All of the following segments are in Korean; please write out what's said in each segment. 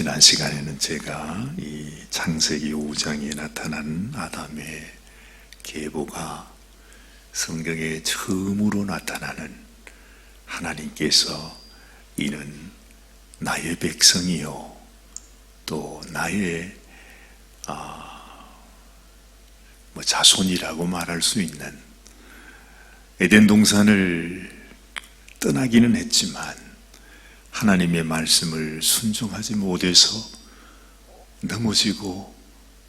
지난 시간에는 제가 이 창세기 5장에 나타난 아담의 계보가 성경에 처음으로 나타나는 하나님께서 이는 나의 백성이요 또 나의 자손이라고 말할 수 있는, 에덴 동산을 떠나기는 했지만 하나님의 말씀을 순종하지 못해서 넘어지고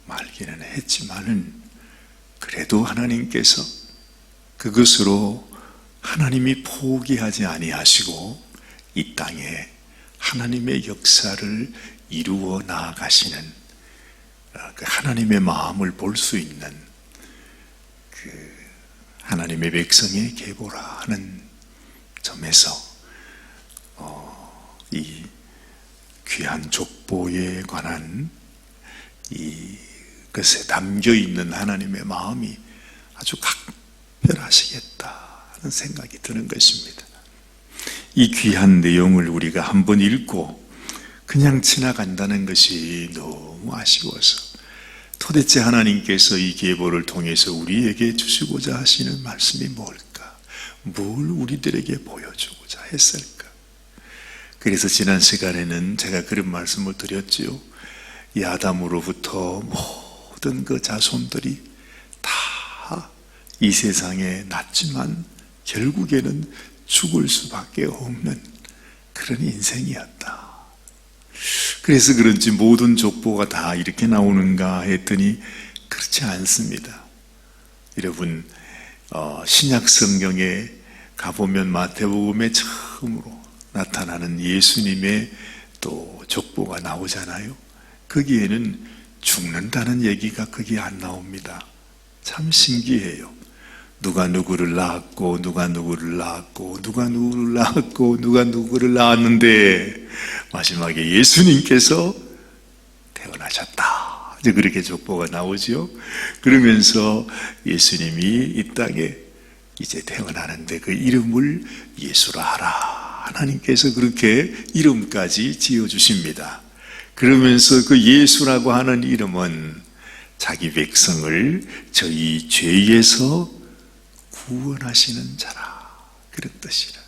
말기는 했지만은 그래도 하나님께서 그것으로 하나님이 포기하지 아니하시고 이 땅에 하나님의 역사를 이루어 나아가시는 그 하나님의 마음을 볼 수 있는 그 하나님의 백성의 계보라 하는 점에서 이 귀한 족보에 관한 이것에 담겨있는 하나님의 마음이 아주 각별하시겠다 하는 생각이 드는 것입니다. 이 귀한 내용을 우리가 한번 읽고 그냥 지나간다는 것이 너무 아쉬워서 도대체 하나님께서 이 계보를 통해서 우리에게 주시고자 하시는 말씀이 뭘까? 뭘 우리들에게 보여주고자 했을까? 그래서 지난 시간에는 제가 그런 말씀을 드렸지요. 이 아담으로부터 모든 그 자손들이 다 이 세상에 났지만 결국에는 죽을 수밖에 없는 그런 인생이었다. 그래서 그런지 모든 족보가 다 이렇게 나오는가 했더니 그렇지 않습니다. 여러분, 신약 성경에 가보면 마태복음에 처음으로 나타나는 예수님의 또 족보가 나오잖아요. 거기에는 죽는다는 얘기가 거기 안 나옵니다. 참 신기해요. 누가 누구를 낳았고 누가 누구를 낳았고 누가 누구를 낳았고 누가 누구를 낳았는데 마지막에 예수님께서 태어나셨다. 이제 그렇게 족보가 나오죠. 그러면서 예수님이 이 땅에 이제 태어나는데 그 이름을 예수라 하라. 하나님께서 그렇게 이름까지 지어주십니다. 그러면서 그 예수라고 하는 이름은 자기 백성을 저희 죄에서 구원하시는 자라, 그런 뜻이라.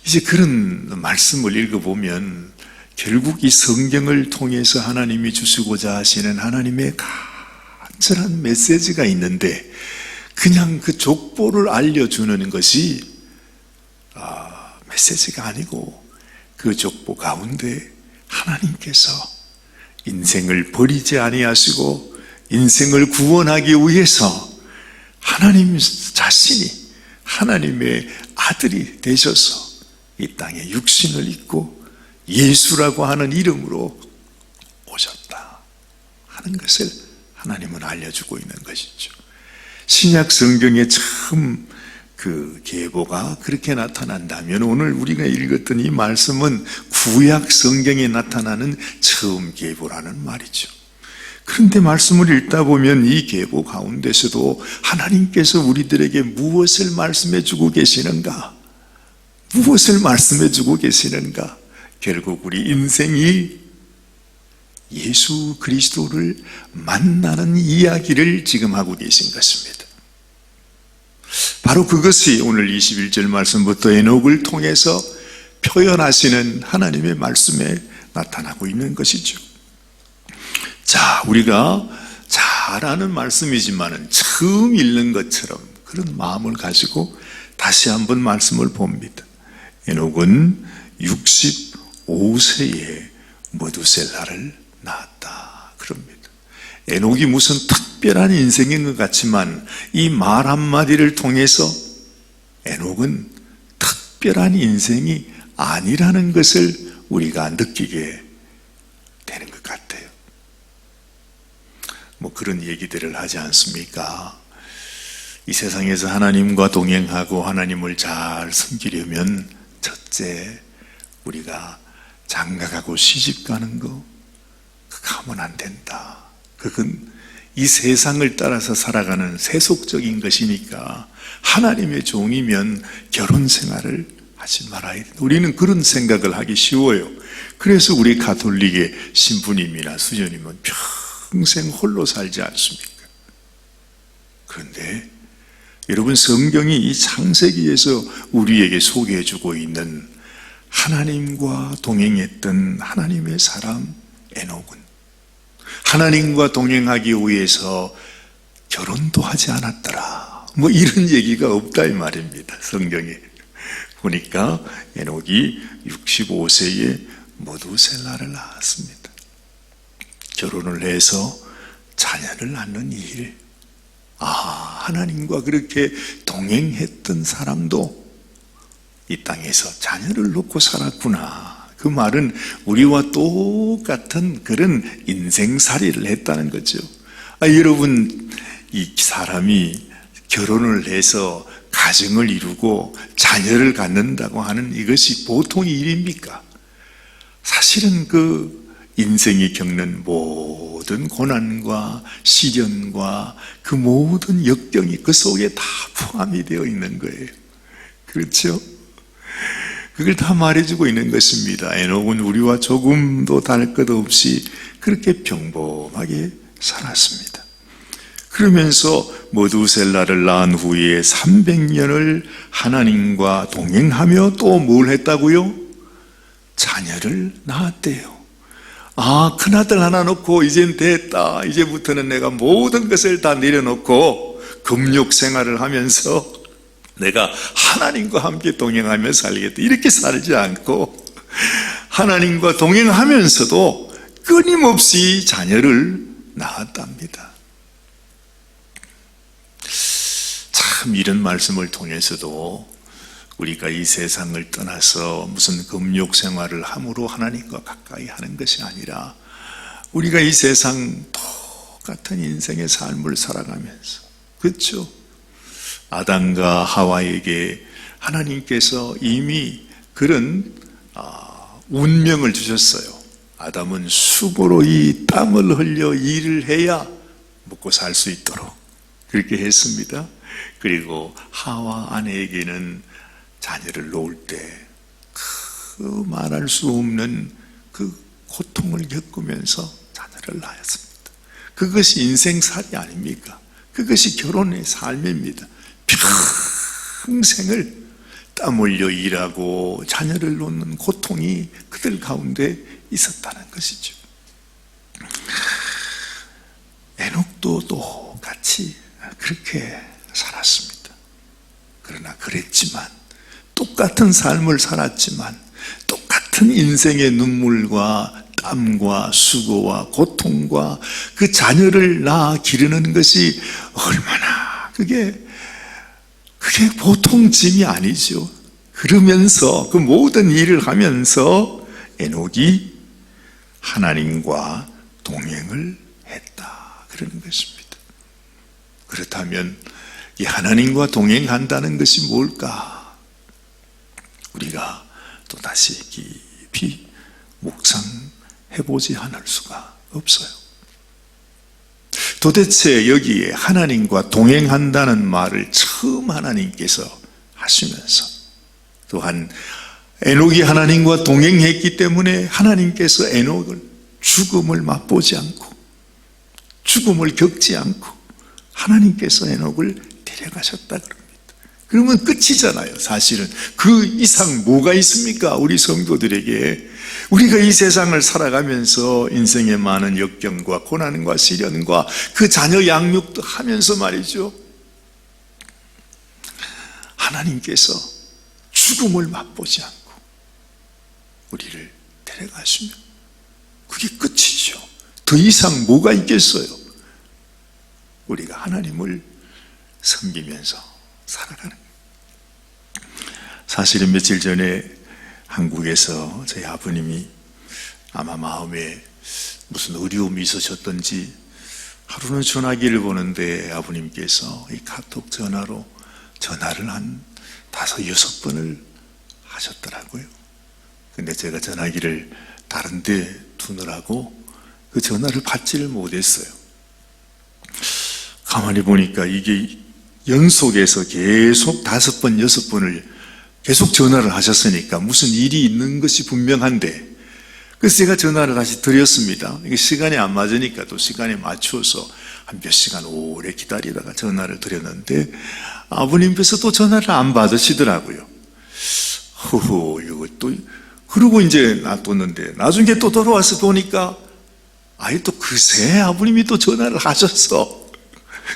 이제 그런 말씀을 읽어보면 결국 이 성경을 통해서 하나님이 주시고자 하시는 하나님의 간절한 메시지가 있는데 그냥 그 족보를 알려주는 것이 메시지가 아니고 그 족보 가운데 하나님께서 인생을 버리지 아니하시고 인생을 구원하기 위해서 하나님 자신이 하나님의 아들이 되셔서 이 땅에 육신을 입고 예수라고 하는 이름으로 오셨다 하는 것을 하나님은 알려주고 있는 것이죠. 신약 성경에 처음 그 계보가 그렇게 나타난다면 오늘 우리가 읽었던 이 말씀은 구약 성경에 나타나는 처음 계보라는 말이죠. 그런데 말씀을 읽다 보면 이 계보 가운데서도 하나님께서 우리들에게 무엇을 말씀해 주고 계시는가? 무엇을 말씀해 주고 계시는가? 결국 우리 인생이 예수 그리스도를 만나는 이야기를 지금 하고 계신 것입니다. 바로 그것이 오늘 21절 말씀부터 에녹을 통해서 표현하시는 하나님의 말씀에 나타나고 있는 것이죠. 자, 우리가 잘 아는 말씀이지만 처음 읽는 것처럼 그런 마음을 가지고 다시 한번 말씀을 봅니다. 에녹은 65세에 머두셀라를 낳았다 그럽니다. 에녹이 무슨 특별한 인생인 것 같지만 이 말 한마디를 통해서 에녹은 특별한 인생이 아니라는 것을 우리가 느끼게 되는 것 같아요. 그런 얘기들을 하지 않습니까? 이 세상에서 하나님과 동행하고 하나님을 잘 섬기려면 첫째, 우리가 장가가고 시집가는 거 그거 하면 안 된다. 그건 이 세상을 따라서 살아가는 세속적인 것이니까 하나님의 종이면 결혼 생활을 하지 말아야 돼. 우리는 그런 생각을 하기 쉬워요. 그래서 우리 가톨릭의 신부님이나 수녀님은 평생 홀로 살지 않습니까? 그런데 여러분, 성경이 이 창세기에서 우리에게 소개해주고 있는 하나님과 동행했던 하나님의 사람 에녹은 하나님과 동행하기 위해서 결혼도 하지 않았더라, 뭐 이런 얘기가 없다 이 말입니다. 성경에 보니까 에녹이 65세에 모두셀라를 낳았습니다. 결혼을 해서 자녀를 낳는 일, 하나님과 그렇게 동행했던 사람도 이 땅에서 자녀를 놓고 살았구나. 그 말은 우리와 똑같은 그런 인생살이를 했다는 거죠. 여러분, 이 사람이 결혼을 해서 가정을 이루고 자녀를 갖는다고 하는 이것이 보통 일입니까? 사실은 그 인생이 겪는 모든 고난과 시련과 그 모든 역경이 그 속에 다 포함이 되어 있는 거예요. 그렇죠? 그걸 다 말해주고 있는 것입니다. 에녹은 우리와 조금도 다를 것 없이 그렇게 평범하게 살았습니다. 그러면서 모두셀라를 낳은 후에 300년을 하나님과 동행하며 또 뭘 했다고요? 자녀를 낳았대요. 큰아들 하나 놓고 이젠 됐다, 이제부터는 내가 모든 것을 다 내려놓고 금욕 생활을 하면서 내가 하나님과 함께 동행하며 살겠다, 이렇게 살지 않고 하나님과 동행하면서도 끊임없이 자녀를 낳았답니다. 참, 이런 말씀을 통해서도 우리가 이 세상을 떠나서 무슨 금욕 생활을 함으로 하나님과 가까이 하는 것이 아니라 우리가 이 세상 똑같은 인생의 삶을 살아가면서, 그렇죠? 아담과 하와에게 하나님께서 이미 그런 운명을 주셨어요. 아담은 수고로 이 땀을 흘려 일을 해야 먹고 살 수 있도록 그렇게 했습니다. 그리고 하와 아내에게는 자녀를 놓을 때 그 말할 수 없는 그 고통을 겪으면서 자녀를 낳았습니다. 그것이 인생살이 아닙니까? 그것이 결혼의 삶입니다. 평생을 땀 흘려 일하고 자녀를 놓는 고통이 그들 가운데 있었다는 것이죠. 에녹도 똑같이 그렇게 살았습니다. 그러나 그랬지만, 똑같은 삶을 살았지만 똑같은 인생의 눈물과 땀과 수고와 고통과 그 자녀를 낳아 기르는 것이 얼마나 그게 보통 짐이 아니죠. 그러면서 그 모든 일을 하면서 에녹이 하나님과 동행을 했다, 그러는 것입니다. 그렇다면 이 하나님과 동행한다는 것이 뭘까? 우리가 또 다시 깊이 묵상해보지 않을 수가 없어요. 도대체 여기에 하나님과 동행한다는 말을 처음 하나님께서 하시면서, 또한 에녹이 하나님과 동행했기 때문에 하나님께서 에녹을 죽음을 맛보지 않고 죽음을 겪지 않고 하나님께서 에녹을 데려가셨다 그럽니다. 그러면 끝이잖아요. 사실은 그 이상 뭐가 있습니까? 우리 성도들에게 우리가 이 세상을 살아가면서 인생의 많은 역경과 고난과 시련과 그 자녀 양육도 하면서 말이죠, 하나님께서 죽음을 맛보지 않고 우리를 데려가시면 그게 끝이죠. 더 이상 뭐가 있겠어요? 우리가 하나님을 섬기면서 살아가는 거예요. 사실은 며칠 전에 한국에서 저희 아버님이 아마 마음에 무슨 어려움이 있으셨던지 하루는 전화기를 보는데 아버님께서 이 카톡 전화로 전화를 한 5, 6번을 하셨더라고요. 근데 제가 전화기를 다른 데 두느라고 그 전화를 받지를 못했어요. 가만히 보니까 이게 연속해서 계속 5번, 6번을 계속 전화를 하셨으니까 무슨 일이 있는 것이 분명한데, 그래서 제가 전화를 다시 드렸습니다. 이게 시간이 안 맞으니까 또 시간에 맞춰서 한 몇 시간 오래 기다리다가 전화를 드렸는데 아버님께서 또 전화를 안 받으시더라고요. 이거 또, 그러고 이제 놔뒀는데 나중에 또 돌아와서 보니까 아예 또 그새 아버님이 또 전화를 하셔서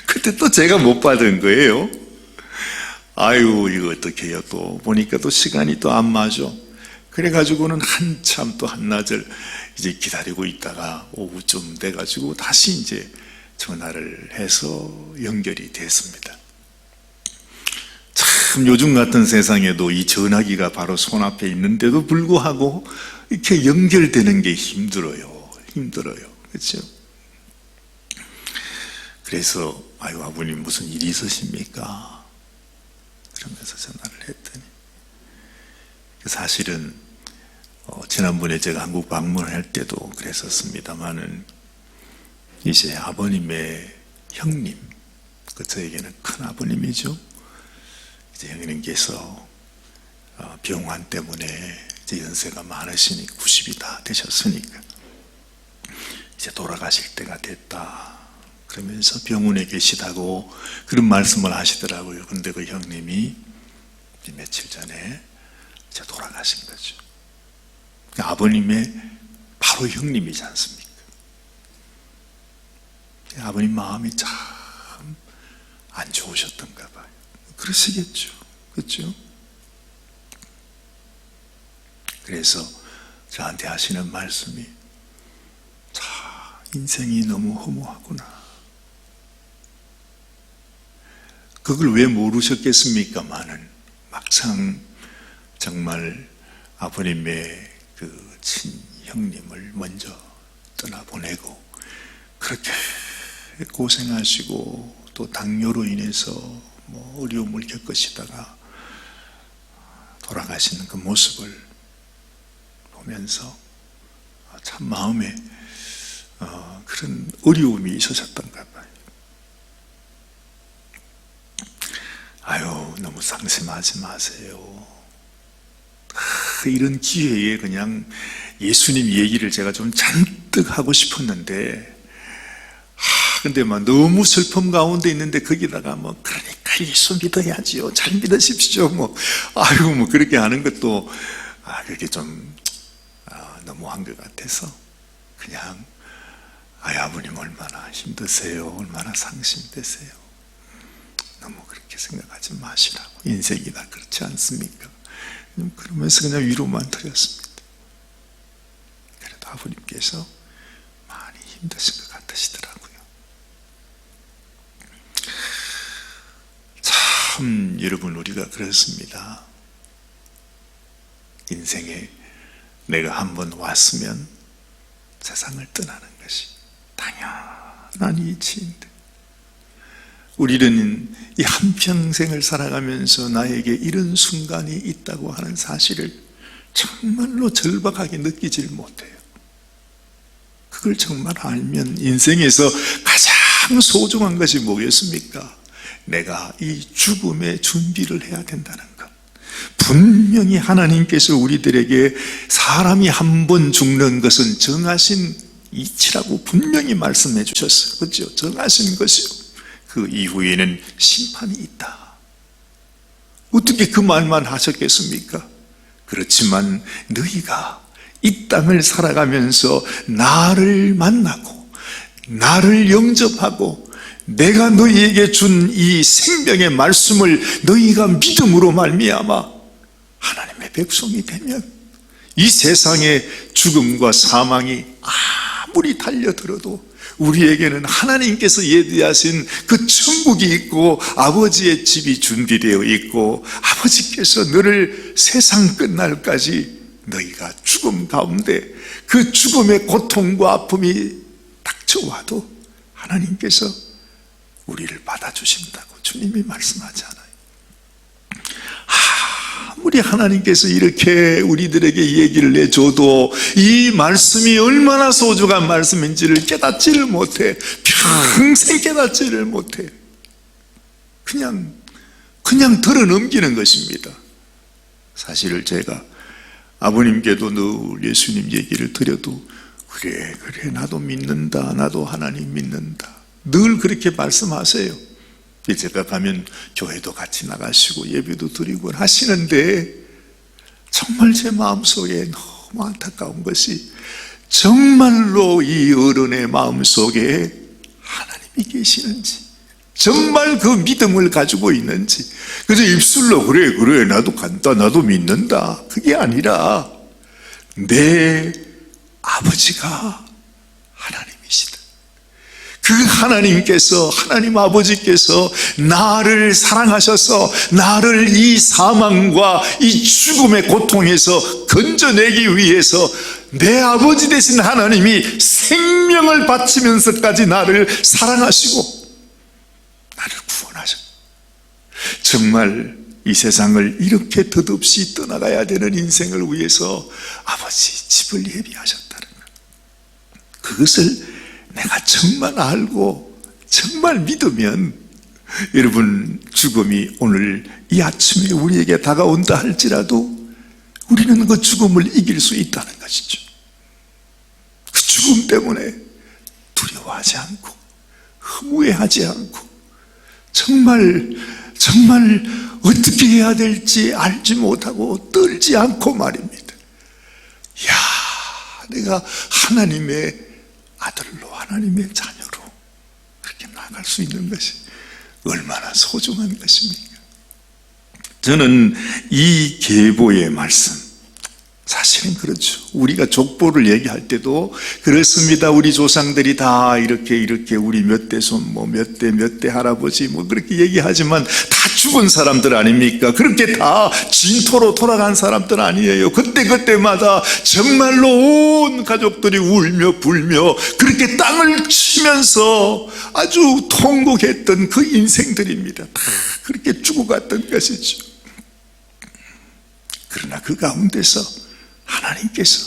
그때 또 제가 못 받은 거예요. 아유, 이거 어떻게 해요? 또 보니까 또 시간이 또 안 맞아. 그래가지고는 한참 또 한낮을 이제 기다리고 있다가 오후쯤 돼가지고 다시 이제 전화를 해서 연결이 됐습니다. 참 요즘 같은 세상에도 이 전화기가 바로 손앞에 있는데도 불구하고 이렇게 연결되는 게 힘들어요. 그렇죠? 그래서 아유, 아버님 무슨 일이 있으십니까? 그러면서 전화를 했더니, 사실은 지난번에 제가 한국 방문할 때도 그랬었습니다만은 이제 아버님의 형님, 저에게는 큰 아버님이죠. 이제 형님께서 병환 때문에 이제 연세가 많으시니 90이 다 되셨으니까 이제 돌아가실 때가 됐다 그러면서 병원에 계시다고 그런 말씀을 하시더라고요. 근데 그 형님이 며칠 전에 이제 돌아가신 거죠. 아버님의 바로 형님이지 않습니까? 아버님 마음이 참 안 좋으셨던가 봐요. 그러시겠죠. 그렇죠? 그래서 저한테 하시는 말씀이, 자, 인생이 너무 허무하구나. 그걸 왜 모르셨겠습니까마는 막상 정말 아버님의 그 친형님을 먼저 떠나보내고 그렇게 고생하시고 또 당뇨로 인해서 뭐 어려움을 겪으시다가 돌아가시는 그 모습을 보면서 참 마음에 그런 어려움이 있으셨던가 봐요. 아유, 너무 상심하지 마세요. 이런 기회에 그냥 예수님 얘기를 제가 좀 잔뜩 하고 싶었는데, 근데 막 너무 슬픔 가운데 있는데 거기다가 뭐 그러니까 예수 믿어야지요, 잘 믿으십시오, 뭐 아유 뭐 그렇게 하는 것도 그렇게 좀 너무한 것 같아서 그냥 아버님 얼마나 힘드세요, 얼마나 상심되세요, 너무 그렇게 생각하지 마시라고, 인생이 다 그렇지 않습니까? 그러면서 그냥 위로만 드렸습니다. 그래도 아버님께서 많이 힘드신 것 같으시더라고요. 참 여러분, 우리가 그렇습니다. 인생에 내가 한번 왔으면 세상을 떠나는 것이 당연한 이치인데, 우리는 이 한평생을 살아가면서 나에게 이런 순간이 있다고 하는 사실을 정말로 절박하게 느끼질 못해요. 그걸 정말 알면 인생에서 가장 소중한 것이 뭐겠습니까? 내가 이 죽음의 준비를 해야 된다는 것. 분명히 하나님께서 우리들에게 사람이 한 번 죽는 것은 정하신 이치라고 분명히 말씀해 주셨어요. 그렇죠? 정하신 것이요. 그 이후에는 심판이 있다. 어떻게 그 말만 하셨겠습니까? 그렇지만 너희가 이 땅을 살아가면서 나를 만나고 나를 영접하고 내가 너희에게 준 이 생명의 말씀을 너희가 믿음으로 말미암아 하나님의 백성이 되면 이 세상의 죽음과 사망이 아무리 달려들어도 우리에게는 하나님께서 예비하신 그 천국이 있고 아버지의 집이 준비되어 있고 아버지께서 너를 세상 끝날까지 너희가 죽음 가운데 그 죽음의 고통과 아픔이 닥쳐와도 하나님께서 우리를 받아주신다고 주님이 말씀하잖아요. 아무리 하나님께서 이렇게 우리들에게 얘기를 해줘도 이 말씀이 얼마나 소중한 말씀인지를 깨닫지를 못해. 평생 깨닫지를 못해. 그냥 들어 넘기는 것입니다. 사실 제가 아버님께도 늘 예수님 얘기를 드려도 그래 나도 믿는다, 나도 하나님 믿는다, 늘 그렇게 말씀하세요. 제가 가면 교회도 같이 나가시고 예배도 드리고 하시는데 정말 제 마음속에 너무 안타까운 것이 정말로 이 어른의 마음속에 하나님이 계시는지, 정말 그 믿음을 가지고 있는지, 그래서 입술로 그래 나도 간다, 나도 믿는다, 그게 아니라 내 아버지가 하나님이시다. 그 하나님께서, 하나님 아버지께서 나를 사랑하셔서 나를 이 사망과 이 죽음의 고통에서 건져내기 위해서 내 아버지 되신 하나님이 생명을 바치면서까지 나를 사랑하시고 나를 구원하셨다. 정말 이 세상을 이렇게 덧없이 떠나가야 되는 인생을 위해서 아버지 집을 예비하셨다는 것, 그것을 내가 정말 알고 정말 믿으면, 여러분, 죽음이 오늘 이 아침에 우리에게 다가온다 할지라도 우리는 그 죽음을 이길 수 있다는 것이죠. 그 죽음 때문에 두려워하지 않고 허무해하지 않고 정말 어떻게 해야 될지 알지 못하고 떨지 않고 말입니다. 야, 내가 하나님의 아들로, 하나님의 자녀로 그렇게 나아갈 수 있는 것이 얼마나 소중한 것입니까? 저는 이 계보의 말씀, 사실은 그렇죠. 우리가 족보를 얘기할 때도 그렇습니다. 우리 조상들이 다 이렇게 우리 몇 대 손, 몇 대 할아버지 그렇게 얘기하지만 다 죽은 사람들 아닙니까? 그렇게 다 진토로 돌아간 사람들 아니에요. 그때마다 정말로 온 가족들이 울며 불며 그렇게 땅을 치면서 아주 통곡했던 그 인생들입니다. 다 그렇게 죽어갔던 것이죠. 그러나 그 가운데서 하나님께서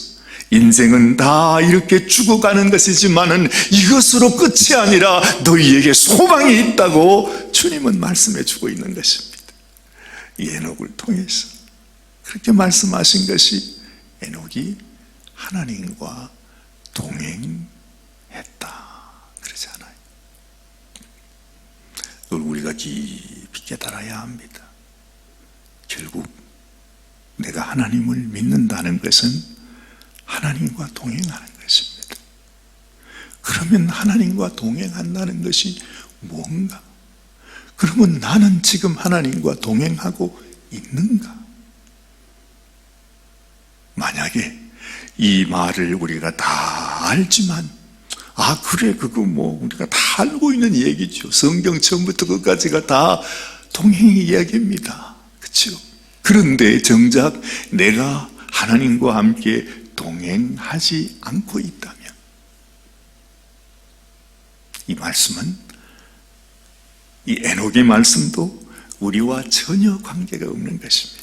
인생은 다 이렇게 죽어가는 것이지만은 이것으로 끝이 아니라 너희에게 소망이 있다고 주님은 말씀해 주고 있는 것입니다. 이 에녹을 통해서 그렇게 말씀하신 것이 에녹이 하나님과 동행했다 그러잖아요. 그걸 우리가 깊이 깨달아야 합니다. 결국 내가 하나님을 믿는다는 것은 하나님과 동행하는 것입니다. 그러면 하나님과 동행한다는 것이 뭔가? 그러면 나는 지금 하나님과 동행하고 있는가? 만약에 이 말을 우리가 다 알지만, 그래, 그거 우리가 다 알고 있는 얘기죠. 성경 처음부터 끝까지가 다 동행 이야기입니다. 그렇죠? 그런데 정작 내가 하나님과 함께 동행하지 않고 있다면, 이 말씀은, 이 에녹의 말씀도 우리와 전혀 관계가 없는 것입니다.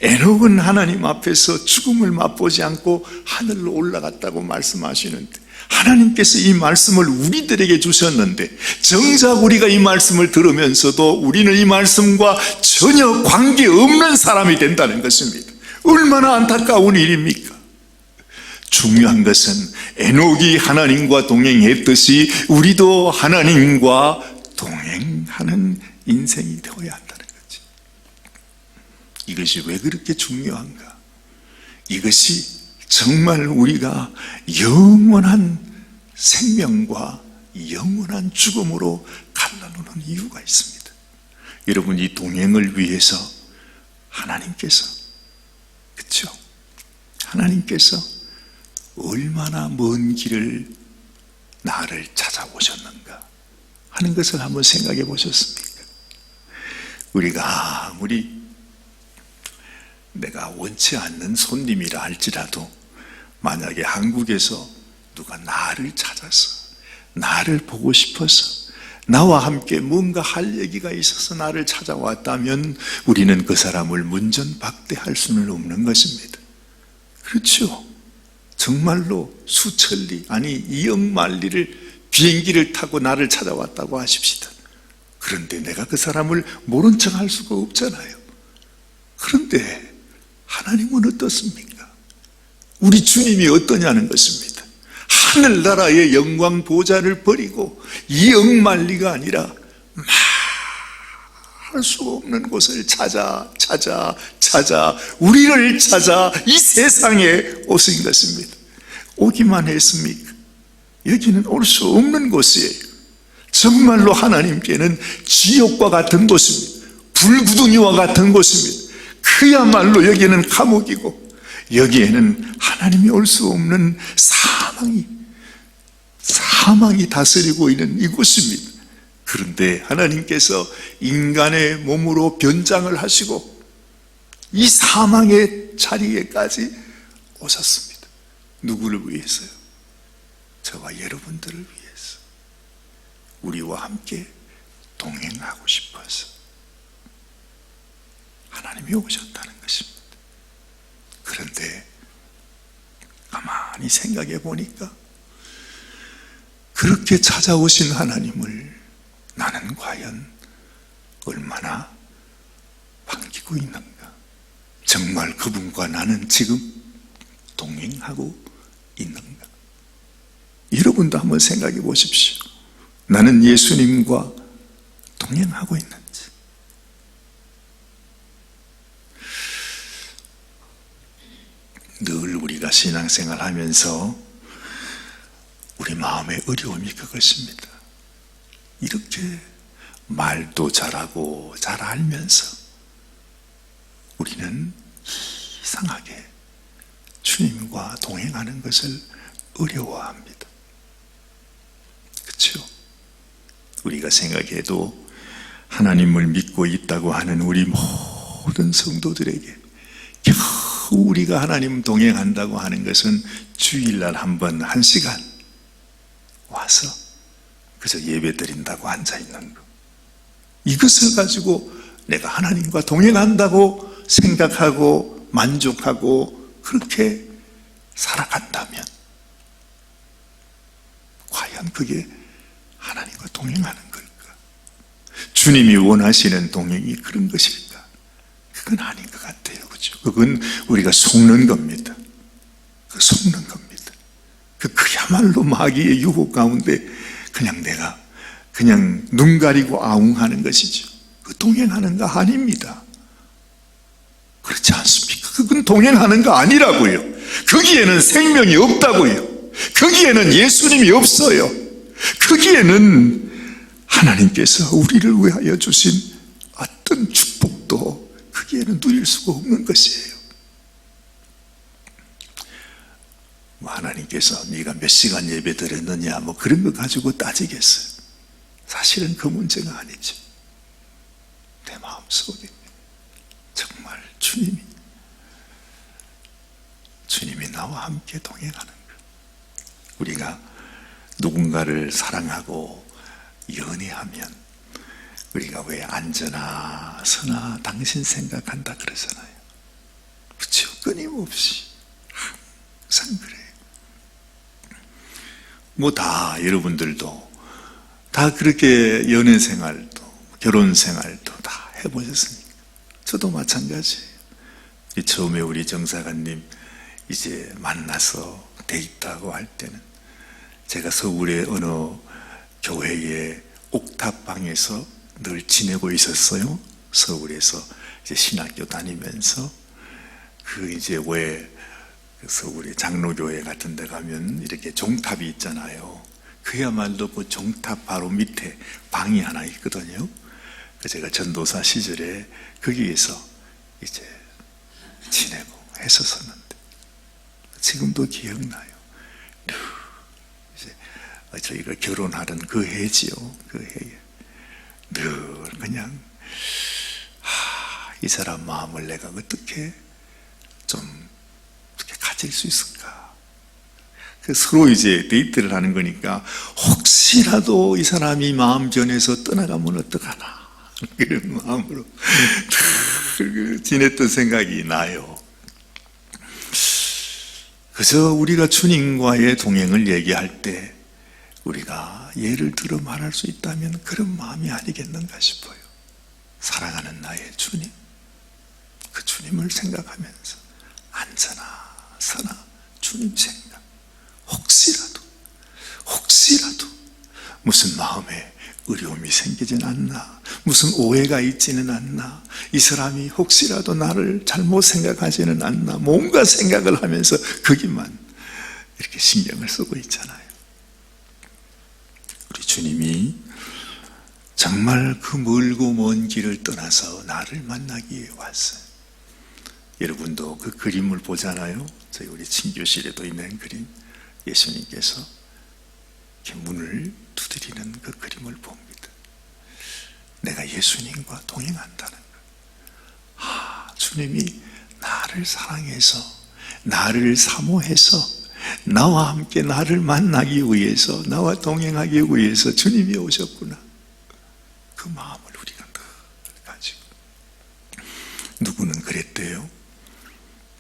에녹은 하나님 앞에서 죽음을 맛보지 않고 하늘로 올라갔다고 말씀하시는데, 하나님께서 이 말씀을 우리들에게 주셨는데 정작 우리가 이 말씀을 들으면서도 우리는 이 말씀과 전혀 관계없는 사람이 된다는 것입니다. 얼마나 안타까운 일입니까? 중요한 것은 에녹이 하나님과 동행했듯이 우리도 하나님과 동행하는 인생이 되어야 한다는 거지. 이것이 왜 그렇게 중요한가? 이것이 정말 우리가 영원한 생명과 영원한 죽음으로 갈라놓는 이유가 있습니다. 여러분, 이 동행을 위해서 하나님께서, 그렇죠? 하나님께서 얼마나 먼 길을 나를 찾아오셨는가 하는 것을 한번 생각해 보셨습니까? 우리가 아무리 내가 원치 않는 손님이라 할지라도 만약에 한국에서 누가 나를 찾아서, 나를 보고 싶어서, 나와 함께 뭔가 할 얘기가 있어서 나를 찾아왔다면 우리는 그 사람을 문전박대할 수는 없는 것입니다. 그렇죠? 정말로 수천리, 아니 2억 마일을 비행기를 타고 나를 찾아왔다고 하십시다. 그런데 내가 그 사람을 모른 척 할 수가 없잖아요. 그런데 하나님은 어떻습니까? 우리 주님이 어떠냐는 것입니다. 하늘나라의 영광 보좌를 버리고 이 억만리가 아니라 말할 수 없는 곳을 찾아 우리를 찾아 이 세상에 오신 것입니다. 오기만 했습니까? 여기는 올 수 없는 곳이에요. 정말로 하나님께는 지옥과 같은 곳입니다. 불구덩이와 같은 곳입니다. 그야말로 여기는 감옥이고 여기에는 하나님이 올 수 없는 사망이 다스리고 있는 이곳입니다. 그런데 하나님께서 인간의 몸으로 변장을 하시고 이 사망의 자리에까지 오셨습니다. 누구를 위해서요? 저와 여러분들을 위해서. 우리와 함께 동행하고 싶어서 하나님이 오셨다는 것입니다. 그런데 가만히 생각해 보니까 그렇게 찾아오신 하나님을 나는 과연 얼마나 반기고 있는가? 정말 그분과 나는 지금 동행하고 있는가? 여러분도 한번 생각해 보십시오. 나는 예수님과 동행하고 있는지. 늘 우리가 신앙생활 하면서 우리 마음의 어려움이 그것입니다. 이렇게 말도 잘하고 잘 알면서 우리는 이상하게 주님과 동행하는 것을 어려워합니다. 그렇죠? 우리가 생각해도 하나님을 믿고 있다고 하는 우리 모든 성도들에게 겨우 우리가 하나님 동행한다고 하는 것은 주일날 한 번 1시간 와서 그저 예배 드린다고 앉아있는 것, 이것을 가지고 내가 하나님과 동행한다고 생각하고 만족하고 그렇게 살아간다면 과연 그게 하나님과 동행하는 걸까? 주님이 원하시는 동행이 그런 것일까? 그건 아닌 것 같아요. 그죠? 그건 우리가 속는 겁니다. 속는 겁니다. 그야말로 마귀의 유혹 가운데 그냥 내가 그냥 눈 가리고 아웅하는 것이죠. 그 동행하는 거 아닙니다. 그렇지 않습니까? 그건 동행하는 거 아니라고요. 거기에는 생명이 없다고요. 거기에는 예수님이 없어요. 거기에는 하나님께서 우리를 위하여 주신 어떤 축복도 거기에는 누릴 수가 없는 것이에요. 하나님께서 네가 몇 시간 예배 드렸느냐 뭐 그런 거 가지고 따지겠어요? 사실은 그 문제가 아니죠. 내 마음속에 정말 주님이 나와 함께 동행하는 것. 우리가 누군가를 사랑하고 연애하면 우리가 왜 앉으나 서나 당신 생각한다 그러잖아요. 그렇죠? 끊임없이 항상 그래요. 뭐 다 여러분들도 다 그렇게 연애 생활도 결혼 생활도 다 해보셨으니까 저도 마찬가지예요. 처음에 우리 정사관님 이제 만나서 데이트하고 할 때는 제가 서울의 어느 교회의 옥탑방에서 늘 지내고 있었어요. 서울에서 이제 신학교 다니면서 그 이제 왜 서울의 장로교회 같은 데 가면 이렇게 종탑이 있잖아요. 그야말로 그 종탑 바로 밑에 방이 하나 있거든요. 제가 전도사 시절에 거기에서 이제 지내고 했었었는데 지금도 기억나요. 이제 저희가 결혼하던 그 해지요. 그 해에 늘 그냥 이 사람 마음을 내가 어떻게 좀 어떻게 가질 수 있을까? 서로 이제 데이트를 하는 거니까 혹시라도 이 사람이 마음 변해서 떠나가면 어떡하나 그런 마음으로 지냈던 생각이 나요. 그저 우리가 주님과의 동행을 얘기할 때 우리가 예를 들어 말할 수 있다면 그런 마음이 아니겠는가 싶어요. 사랑하는 나의 주님, 그 주님을 생각하면서 앉아나 서나 주님 생각. 혹시라도 무슨 마음에 어려움이 생기진 않나, 무슨 오해가 있지는 않나, 이 사람이 혹시라도 나를 잘못 생각하지는 않나, 뭔가 생각을 하면서 거기만 이렇게 신경을 쓰고 있잖아요. 우리 주님이 정말 그 멀고 먼 길을 떠나서 나를 만나기 위해 왔어요. 여러분도 그 그림을 보잖아요. 저희 우리 친교실에도 있는 그림. 예수님께서 이렇게 문을 두드리는 그 그림을 봅니다. 내가 예수님과 동행한다는 것. 주님이 나를 사랑해서, 나를 사모해서, 나와 함께 나를 만나기 위해서, 나와 동행하기 위해서 주님이 오셨구나. 그 마음을 우리가 늘 가지고. 누구는 그랬대요.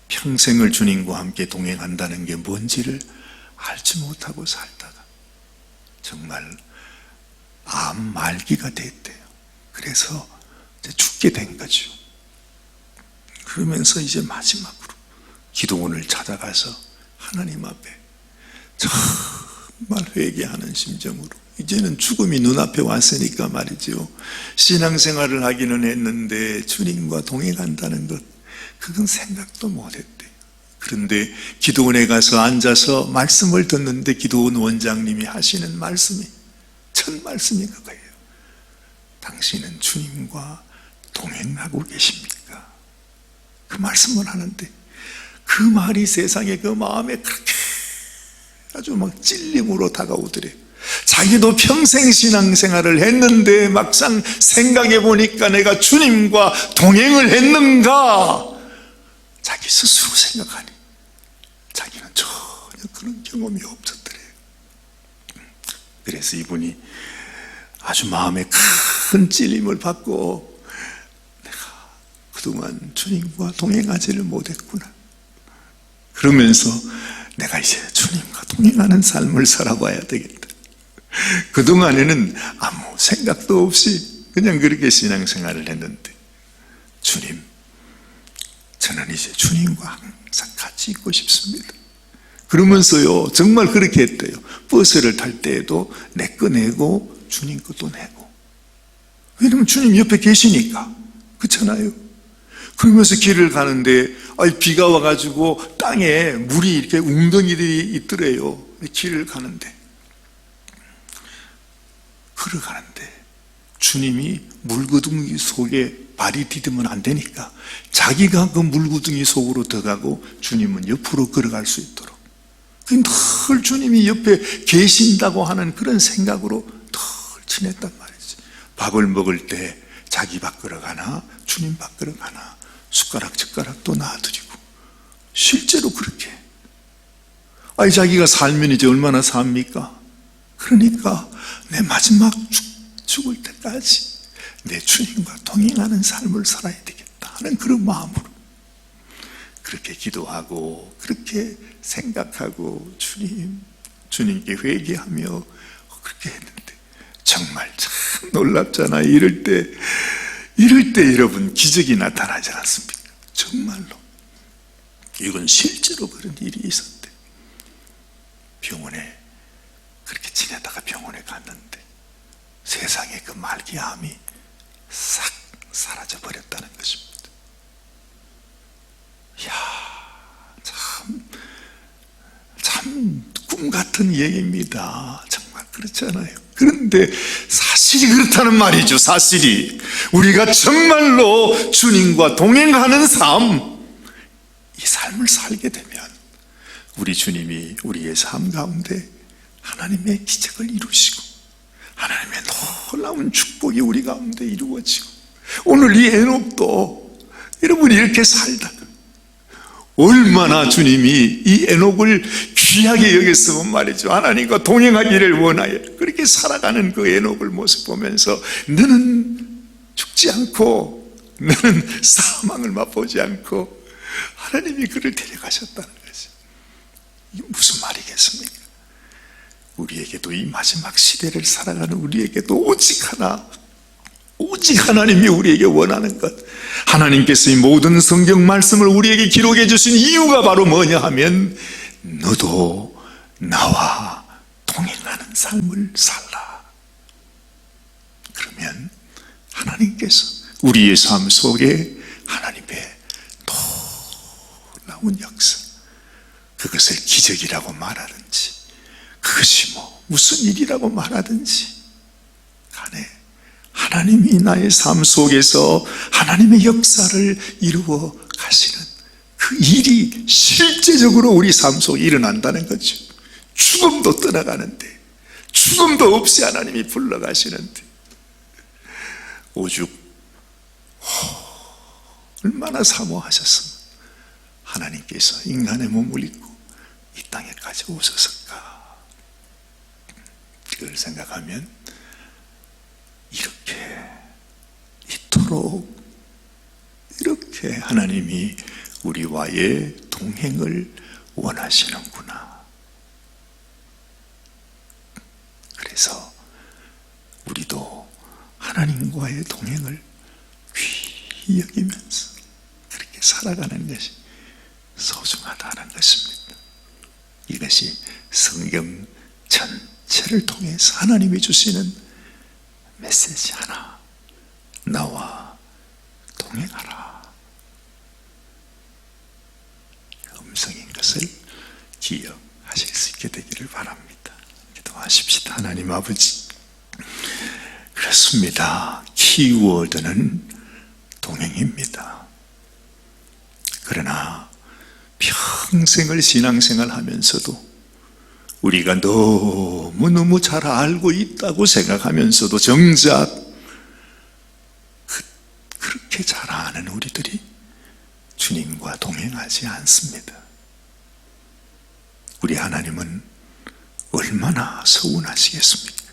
평생을 주님과 함께 동행한다는 게 뭔지를 알지 못하고 살다가 정말 암 말기가 됐대요. 그래서 이제 죽게 된 거죠. 그러면서 이제 마지막으로 기도원을 찾아가서 하나님 앞에 정말 회개하는 심정으로, 이제는 죽음이 눈앞에 왔으니까 말이죠. 신앙생활을 하기는 했는데 주님과 동행한다는 것, 그건 생각도 못했대요. 그런데 기도원에 가서 앉아서 말씀을 듣는데 기도원 원장님이 하시는 말씀이 첫 말씀이 그거예요. 당신은 주님과 동행하고 계십니까? 그 말씀을 하는데 그 말이 세상에 그 마음에 그렇게 아주 막 찔림으로 다가오더래요. 자기도 평생 신앙생활을 했는데 막상 생각해 보니까 내가 주님과 동행을 했는가? 자기 스스로 생각하니 자기는 전혀 그런 경험이 없었더래요. 그래서 이분이 아주 마음에 큰 찔림을 받고 내가 그동안 주님과 동행하지를 못했구나. 그러면서 내가 이제 주님과 동행하는 삶을 살아봐야 되겠다. 그동안에는 아무 생각도 없이 그냥 그렇게 신앙생활을 했는데, 주님, 저는 이제 주님과 항상 같이 있고 싶습니다. 그러면서요, 정말 그렇게 했대요. 버스를 탈 때에도 내 거 내고 주님 것도 내고. 왜냐면 주님 옆에 계시니까. 그렇잖아요. 그러면서 길을 가는데 비가 와가지고 땅에 물이 이렇게 웅덩이들이 있더래요. 길을 가는데 걸어가는데 주님이 물구덩이 속에 발이 디디면 안 되니까 자기가 그 물구덩이 속으로 들어가고 주님은 옆으로 걸어갈 수 있도록 늘 주님이 옆에 계신다고 하는 그런 생각으로 늘 지냈단 말이지. 밥을 먹을 때 자기 밥 걸어가나 주님 밥 걸어가나 숟가락 젓가락도 놔드리고 실제로 그렇게. 자기가 살면 이제 얼마나 삽니까? 그러니까 내 마지막 죽을 때까지 내 주님과 동행하는 삶을 살아야 되겠다 하는 그런 마음으로 그렇게 기도하고 그렇게 생각하고 주님께 회개하며 그렇게 했는데 정말 참 놀랍잖아요. 이럴 때 여러분 기적이 나타나지 않습니까? 정말로 이건 실제로 그런 일이 있었대. 병원에 그렇게 지내다가 병원에 갔는데 세상에 그 말기암이 싹 사라져 버렸다는 것입니다. 이야, 참 꿈 같은 얘기입니다. 정말 그렇잖아요. 그런데 사실이 그렇다는 말이죠. 사실이 우리가 정말로 주님과 동행하는 삶, 이 삶을 살게 되면 우리 주님이 우리의 삶 가운데 하나님의 기적을 이루시고 하나님의 놀라운 축복이 우리 가운데 이루어지고, 오늘 이 에녹도 여러분이 이렇게 살다가 얼마나 주님이 이 에녹을 귀하게 여겼으면 말이죠. 하나님과 동행하기를 원하여 그렇게 살아가는 그 에녹을 모습 보면서 너는 죽지 않고 너는 사망을 맛보지 않고 하나님이 그를 데려가셨다는 거죠. 이게 무슨 말이겠습니까? 우리에게도 이 마지막 시대를 살아가는 우리에게도 오직 하나님이 우리에게 원하는 것, 하나님께서 이 모든 성경 말씀을 우리에게 기록해 주신 이유가 바로 뭐냐 하면, 너도 나와 동행하는 삶을 살라. 그러면 하나님께서 우리의 삶 속에 하나님의 놀라운 역사, 그것을 기적이라고 말하든지, 그것이 무슨 일이라고 말하든지 간에 하나님이 나의 삶 속에서 하나님의 역사를 이루어 가시는 그 일이 실제적으로 우리 삶 속에 일어난다는 거죠. 죽음도 떠나가는데, 죽음도 없이 하나님이 불러가시는데, 오죽 얼마나 사모하셨으면 하나님께서 인간의 몸을 입고 이 땅에까지 오셨을까. 그걸 생각하면 이토록 이렇게 하나님이 우리와의 동행을 원하시는구나. 그래서 우리도 하나님과의 동행을 귀히 여기면서 그렇게 살아가는 것이 소중하다는 것입니다. 이것이 성경 전체를 통해서 하나님이 주시는 메시지 하나, 나와 동행하라. 음성인 것을 기억하실 수 있게 되기를 바랍니다. 기도하십시다. 하나님 아버지, 그렇습니다. 키워드는 동행입니다. 그러나 평생을 신앙생활 하면서도 우리가 너무너무 잘 알고 있다고 생각하면서도 정작 그렇게 잘 아는 우리들이 주님과 동행하지 않습니다. 우리 하나님은 얼마나 서운하시겠습니까?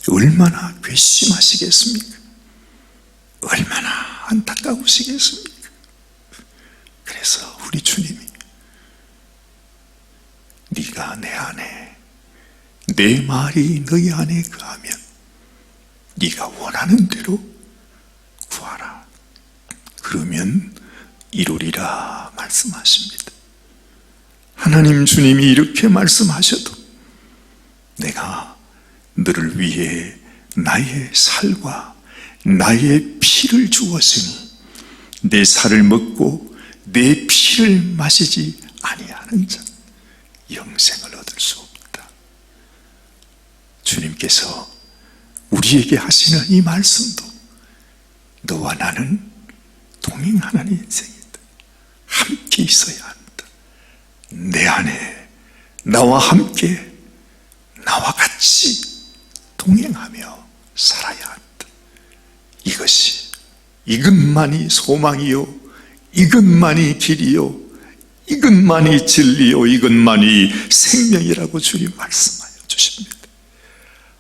얼마나 괘씸하시겠습니까? 얼마나 안타까우시겠습니까? 그래서 우리 주님이 네가 내 안에, 내 말이 너희 안에 거하면 네가 원하는 대로 구하라. 그러면 이루리라 말씀하십니다. 하나님 주님이 이렇게 말씀하셔도 내가 너를 위해 나의 살과 나의 피를 주었으니 내 살을 먹고 내 피를 마시지 아니하는 자 영생을 얻을 수 없다. 주님께서 우리에게 하시는 이 말씀도 너와 나는 동행하는 인생이다. 함께 있어야 한다. 내 안에 나와 함께, 나와 같이 동행하며 살아야 한다. 이것만이 소망이요, 이것만이 길이요, 이것만이 진리요, 이것만이 생명이라고 주님 말씀하여 주십니다.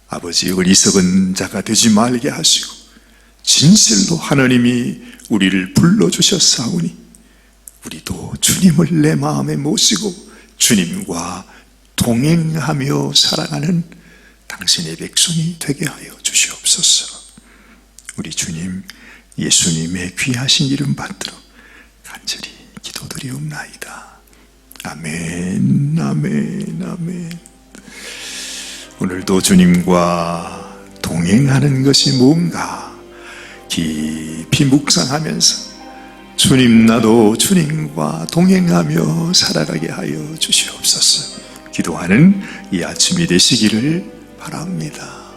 아버지, 어리석은 자가 되지 말게 하시고 진실로 하나님이 우리를 불러주셨사오니 우리도 주님을 내 마음에 모시고 주님과 동행하며 살아가는 당신의 백성이 되게 하여 주시옵소서. 우리 주님 예수님의 귀하신 이름 받들어 간절히 기도드리옵나이다. 아멘, 아멘, 아멘. 오늘도 주님과 동행하는 것이 뭔가 깊이 묵상하면서 주님, 나도 주님과 동행하며 살아가게 하여 주시옵소서. 기도하는 이 아침이 되시기를 바랍니다.